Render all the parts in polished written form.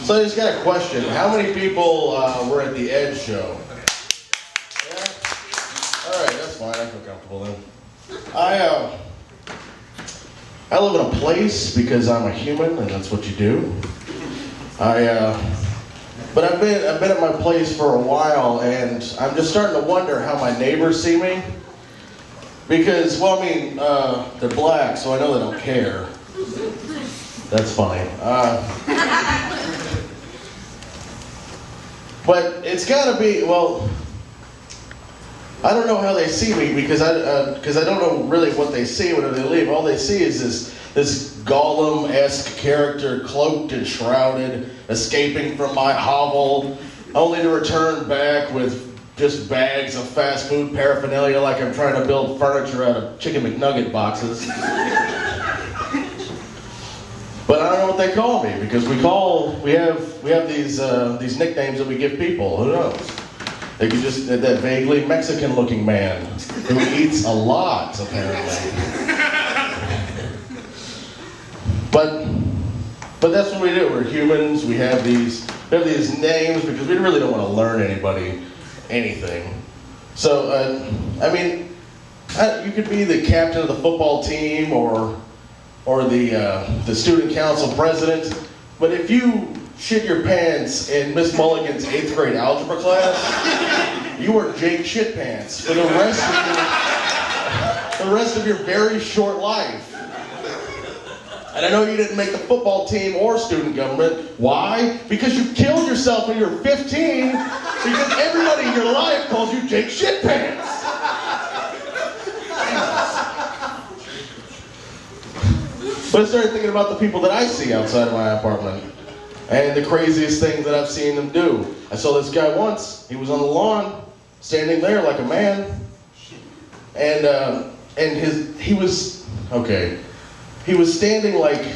So I just got a question. How many people were at the Edge show? Yeah? All right, that's fine. I feel comfortable then. I live in a place because I'm a human and that's what you do. But I've been at my place for a while and I'm just starting to wonder how my neighbors see me. Because, well, I mean, they're black, so I know they don't care. That's funny. But it's got to be, well, I don't know how they see me because I don't know really what they see when they leave. All they see is this Gollum-esque character cloaked and shrouded, escaping from my hovel, only to return back with just bags of fast food paraphernalia like I'm trying to build furniture out of Chicken McNugget boxes. But I don't know what they call me because we have these nicknames that we give people. Who knows? They could just that vaguely Mexican-looking man who eats a lot apparently. But that's what we do. We're humans. We have these names because we really don't want to learn anything. So I mean, you could be the captain of the football team or the student council president, but if you shit your pants in Miss Mulligan's 8th grade algebra class, you are Jake Shitpants for the rest of your very short life. And I know you didn't make the football team or student government. Why? Because you killed yourself when you were 15 because everybody in your life calls you Jake Shitpants. But I started thinking about the people that I see outside of my apartment and the craziest things that I've seen them do. I saw this guy once. He was on the lawn, standing there like a man, he was standing like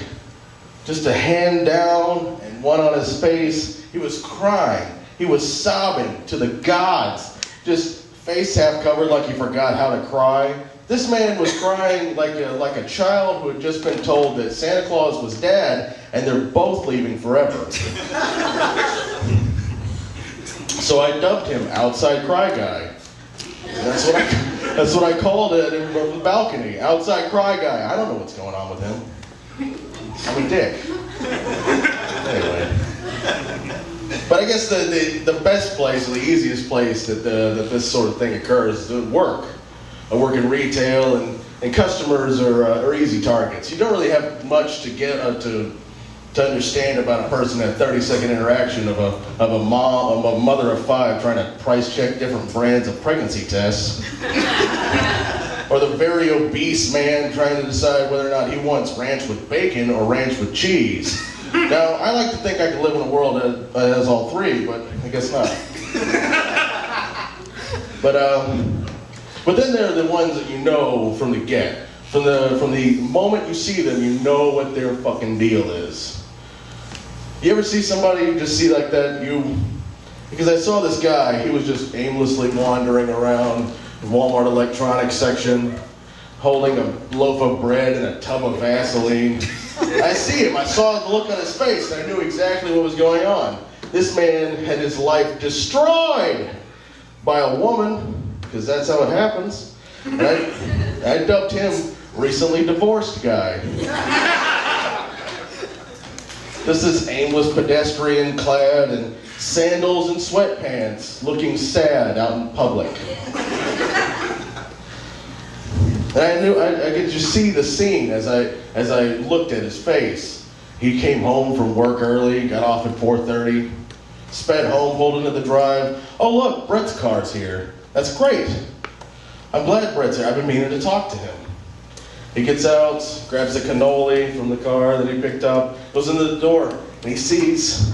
just a hand down and one on his face. He was crying. He was sobbing to the gods, just face half covered like he forgot how to cry. This man was crying like a child who had just been told that Santa Claus was dead and they're both leaving forever. So I dubbed him Outside Cry Guy. That's what I called it from the balcony. Outside Cry Guy. I don't know what's going on with him. I'm a dick. Anyway. But I guess the best place, or the easiest place that this sort of thing occurs is at work. I work in retail, and customers are easy targets. You don't really have much to get to understand about a person in a 30-second interaction of a mother of 5 trying to price check different brands of pregnancy tests, or the very obese man trying to decide whether or not he wants ranch with bacon or ranch with cheese. Now, I like to think I could live in a world that has all three, but I guess not. But then there are the ones that you know from the get. From the moment you see them, you know what their fucking deal is. You ever see somebody you just see like that? Because I saw this guy, he was just aimlessly wandering around the Walmart electronics section, holding a loaf of bread and a tub of Vaseline. I see him, I saw the look on his face, and I knew exactly what was going on. This man had his life destroyed by a woman, because that's how it happens. And I dubbed him Recently Divorced Guy. Just this aimless pedestrian clad in sandals and sweatpants, looking sad out in public. And I knew I could just see the scene as I looked at his face. He came home from work early, got off at 4:30, sped home, pulled into the drive. Oh look, Brett's car's here. That's great. I'm glad Brett's here. I've been meaning to talk to him. He gets out, grabs a cannoli from the car that he picked up, goes into the door, and he sees,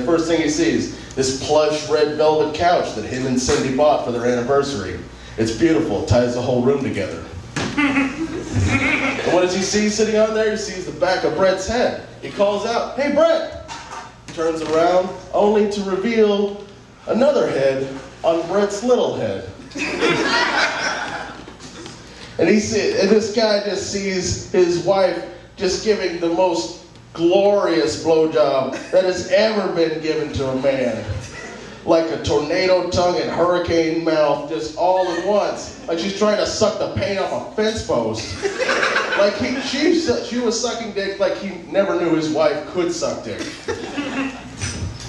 first thing he sees, this plush red velvet couch that him and Cindy bought for their anniversary. It's beautiful, it ties the whole room together. And what does he see sitting on there? He sees the back of Brett's head. He calls out, "Hey Brett!" He turns around, only to reveal another head on Brett's little head. And this guy just sees his wife just giving the most glorious blowjob that has ever been given to a man. Like a tornado tongue and hurricane mouth, just all at once. Like she's trying to suck the paint off a fence post. Like she was sucking dick like he never knew his wife could suck dick.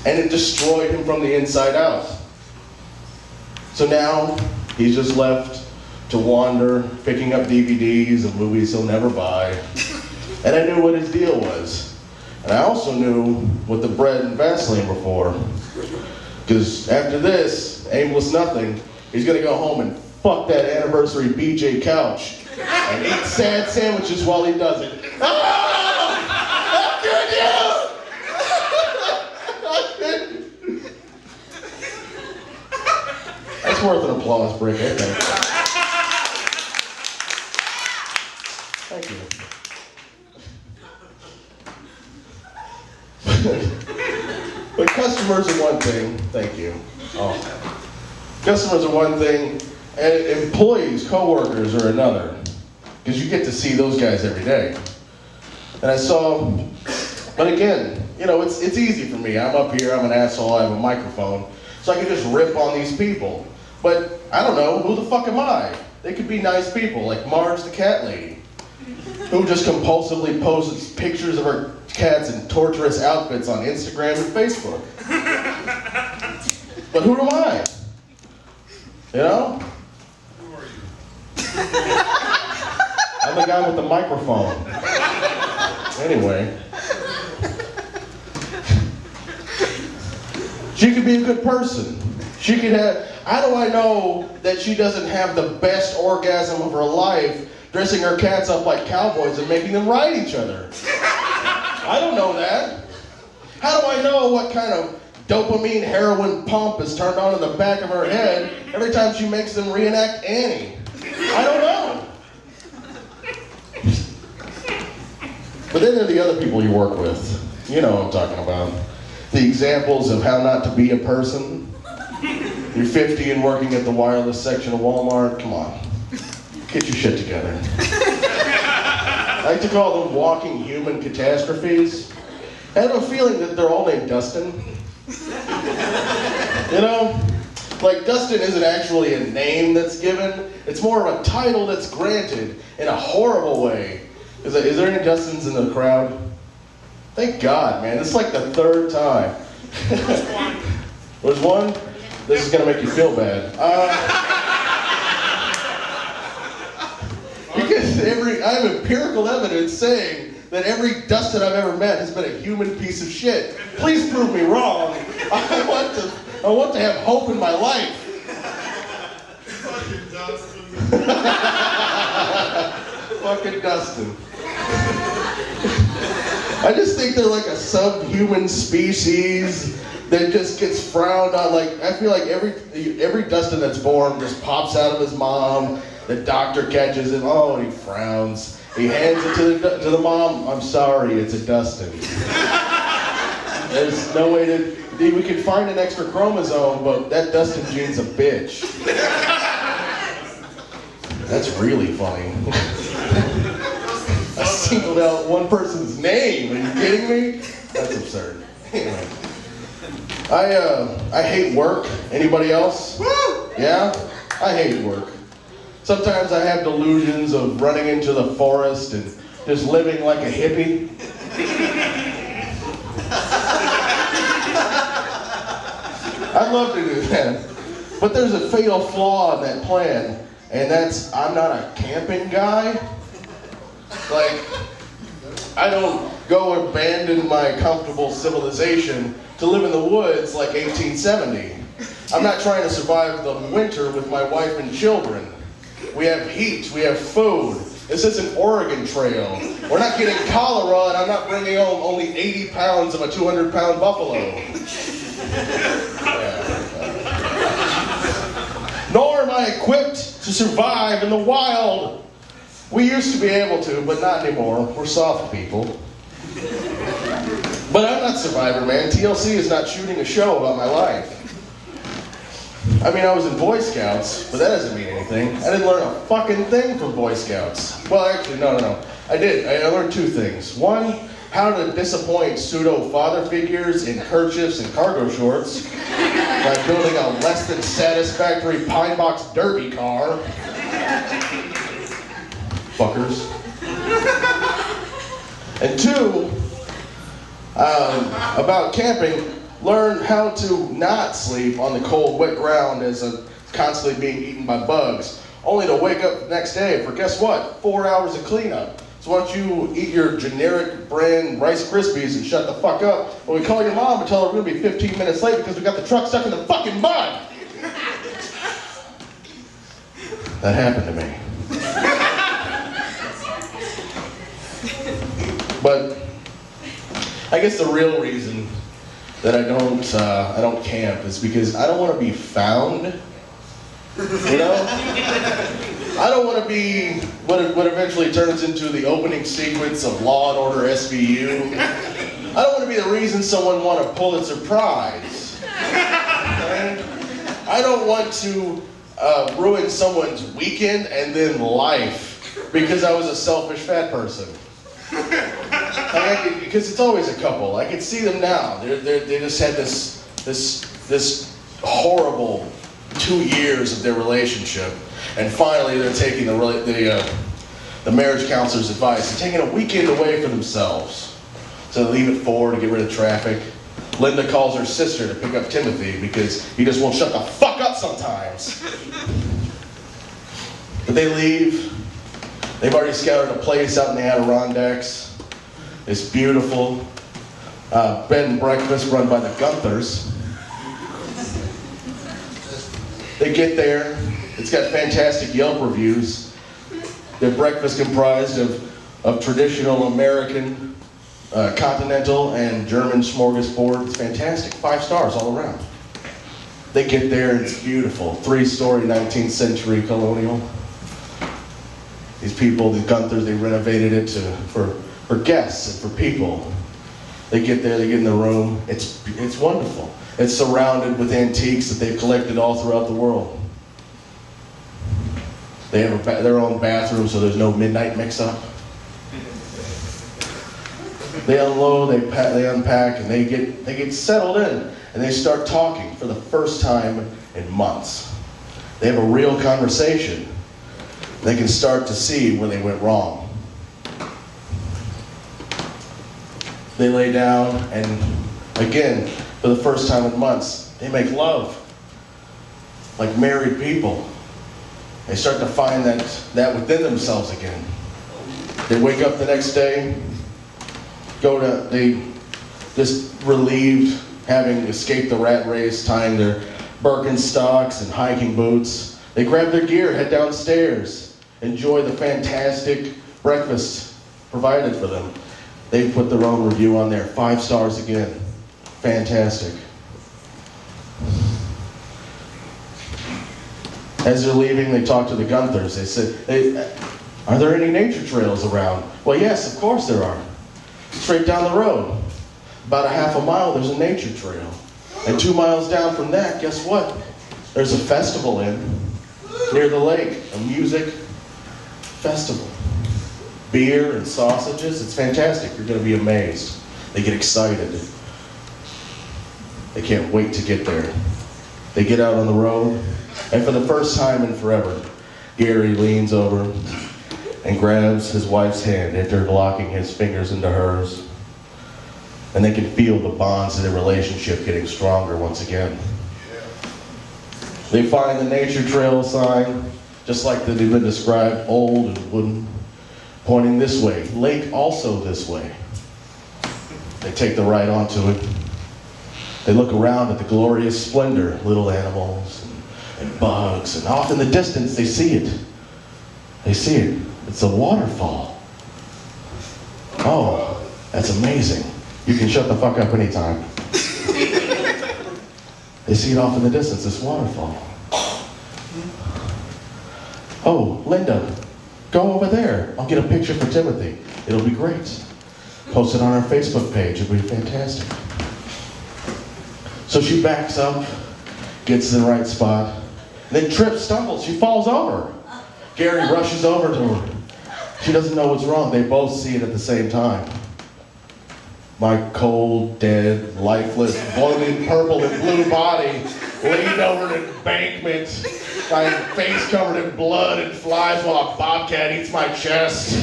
And it destroyed him from the inside out. So now, he's just left to wander, picking up DVDs of movies he'll never buy. And I knew what his deal was. And I also knew what the bread and Vaseline were for. Because after this, aimless nothing, he's gonna go home and fuck that anniversary BJ couch and eat sad sandwiches while he does it. Oh! How could you? That's worth an applause break, I think. Thank you. But customers are one thing. Thank you. Oh. Customers are one thing, and employees, coworkers are another. Because you get to see those guys every day. And I saw, but again, you know, it's easy for me. I'm up here, I'm an asshole, I have a microphone, so I can just rip on these people. But I don't know, who the fuck am I? They could be nice people, like Marge the cat lady, who just compulsively posts pictures of her cats in torturous outfits on Instagram and Facebook. But who am I? You know? Who are you? I'm the guy with the microphone. Anyway. She could be a good person. She could have, how do I know that she doesn't have the best orgasm of her life dressing her cats up like cowboys and making them ride each other? I don't know that. How do I know what kind of dopamine heroin pump is turned on in the back of her head every time she makes them reenact Annie? I don't know. But then there are the other people you work with. You know what I'm talking about. The examples of how not to be a person. You're 50 and working at the wireless section of Walmart. Come on. Get your shit together. I like to call them walking human catastrophes. I have a feeling that they're all named Dustin. You know? Like, Dustin isn't actually a name that's given. It's more of a title that's granted in a horrible way. Is there any Dustins in the crowd? Thank God, man. This is like the third time. There's one? This is going to make you feel bad. Because I have empirical evidence saying that every Dustin I've ever met has been a human piece of shit. Please prove me wrong. I want to have hope in my life. Fucking Dustin. Fucking Dustin. I just think they're like a subhuman species that just gets frowned on. Like, I feel like every Dustin that's born just pops out of his mom. The doctor catches him. Oh, he frowns. He hands it to the mom. I'm sorry, it's a Dustin. There's no way we could find an extra chromosome, but that Dustin gene's a bitch. That's really funny. I singled out one person's name. Are you kidding me? That's absurd. Anyway. I hate work. Anybody else? Woo! Yeah? I hate work. Sometimes I have delusions of running into the forest and just living like a hippie. I'd love to do that. But there's a fatal flaw in that plan, and that's I'm not a camping guy. Like, I don't go abandon my comfortable civilization to live in the woods like 1870. I'm not trying to survive the winter with my wife and children. We have heat, we have food. This isn't Oregon Trail. We're not getting cholera, and I'm not bringing home only 80 pounds of a 200-pound buffalo. Nor am I equipped to survive in the wild. We used to be able to, but not anymore. We're soft people. But I'm not Survivor, man. TLC is not shooting a show about my life. I mean, I was in Boy Scouts, but that doesn't mean anything. I didn't learn a fucking thing from Boy Scouts. Well, actually, no. I did. I learned two things. One, how to disappoint pseudo father figures in kerchiefs and cargo shorts by building a less than satisfactory pine box derby car. Fuckers. And 2, about camping, learn how to not sleep on the cold, wet ground as constantly being eaten by bugs, only to wake up the next day for, guess what, 4 hours of cleanup. So why don't you eat your generic brand Rice Krispies and shut the fuck up when we call your mom and tell her we're going to be 15 minutes late because we got the truck stuck in the fucking mud? That happened to me. But I guess the real reason that I don't camp is because I don't want to be found. You know? I don't want to be what eventually turns into the opening sequence of Law and Order SVU. I don't want to be the reason someone won a Pulitzer Prize. Okay? I don't want to ruin someone's weekend and then life because I was a selfish fat person. Because it's always a couple. I can see them now. They just had this horrible 2 years of their relationship, and finally they're taking the marriage counselor's advice and taking a weekend away for themselves. So they leave at 4 to get rid of traffic. Linda calls her sister to pick up Timothy because he just won't shut the fuck up sometimes. But they leave. They've already scouted a place out in the Adirondacks. It's beautiful. Bed and breakfast run by the Gunthers. They get there. It's got fantastic Yelp reviews. Their breakfast comprised of traditional American, continental, and German smorgasbord. It's fantastic. 5 stars all around. They get there and it's beautiful. 3-story 19th century colonial. These people, the Gunthers, they renovated it for guests and for people. They get there, they get in the room. It's wonderful. It's surrounded with antiques that they've collected all throughout the world. They have their own bathroom, so there's no midnight mix-up. They unload, they unpack, and they get settled in, and they start talking for the first time in months. They have a real conversation. They can start to see where they went wrong. They lay down, and again, for the first time in months, they make love like married people. They start to find that within themselves again. They wake up the next day, they just relieved, having escaped the rat race, tying their Birkenstocks and hiking boots. They grab their gear, head downstairs, enjoy the fantastic breakfast provided for them. They put their own review on there, 5 stars again. Fantastic. As they're leaving, they talk to the Gunthers. They said, are there any nature trails around? Well, yes, of course there are. Straight down the road, about a half a mile, there's a nature trail. And 2 miles down from that, guess what? There's a festival near the lake, a music festival. Beer and sausages, it's fantastic. You're going to be amazed. They get excited. They can't wait to get there. They get out on the road, and for the first time in forever, Gary leans over and grabs his wife's hand, interlocking his fingers into hers. And they can feel the bonds of their relationship getting stronger once again. They find the nature trail sign, just like they've been described, old and wooden, pointing this way. Lake also this way. They take the right onto it. They look around at the glorious splendor, little animals and bugs, and off in the distance they see it. They see it. It's a waterfall. Oh, that's amazing. You can shut the fuck up anytime. They see it off in the distance, this waterfall. Oh, Linda, go over there. I'll get a picture for Timothy. It'll be great. Post it on our Facebook page. It'll be fantastic. So she backs up, gets in the right spot, then trips, stumbles. She falls over. Gary rushes over to her. She doesn't know what's wrong. They both see it at the same time. My cold, dead, lifeless, bloated purple and blue body leaned over an embankment, my face covered in blood and flies while a bobcat eats my chest.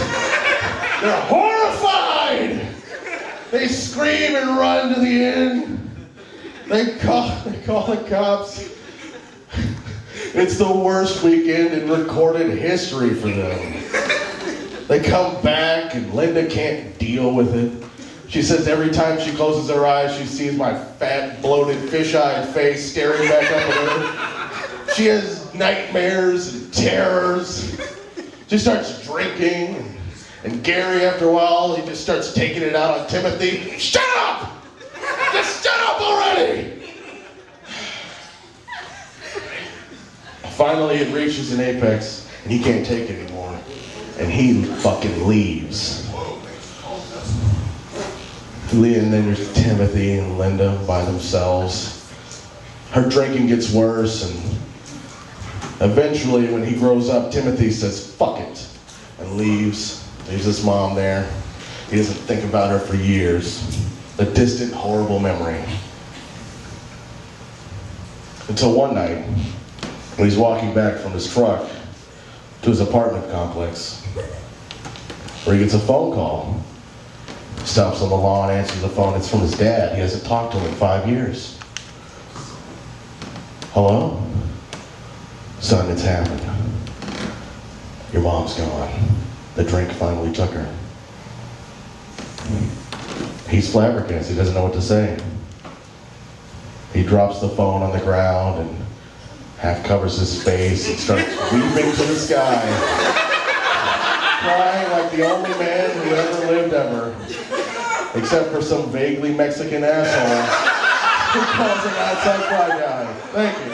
They're horrified! They scream and run to the inn. They call the cops. It's the worst weekend in recorded history for them. They come back and Linda can't deal with it. She says every time she closes her eyes, she sees my fat, bloated, fish-eyed face staring back up at her. She has nightmares and terrors. She starts drinking, and Gary, after a while, he just starts taking it out on Timothy. Shut up! Just shut up already! Finally, it reaches an apex, and he can't take it anymore. And he fucking leaves. And then there's Timothy and Linda by themselves. Her drinking gets worse, and eventually, when he grows up, Timothy says, fuck it, and leaves. Leaves his mom there. He doesn't think about her for years. A distant, horrible memory. Until one night, when he's walking back from his truck to his apartment complex, where he gets a phone call. Stops on the lawn, answers the phone. It's from his dad. He hasn't talked to him in 5 years. Hello? Son, it's happened. Your mom's gone. The drink finally took her. He's flabbergasted. He doesn't know what to say. He drops the phone on the ground and half covers his face and starts weeping to the sky. Crying like the only man who ever lived ever. Except for some vaguely Mexican asshole who calls him outside cry guy. Thank you.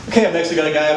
Okay, up next we got a guy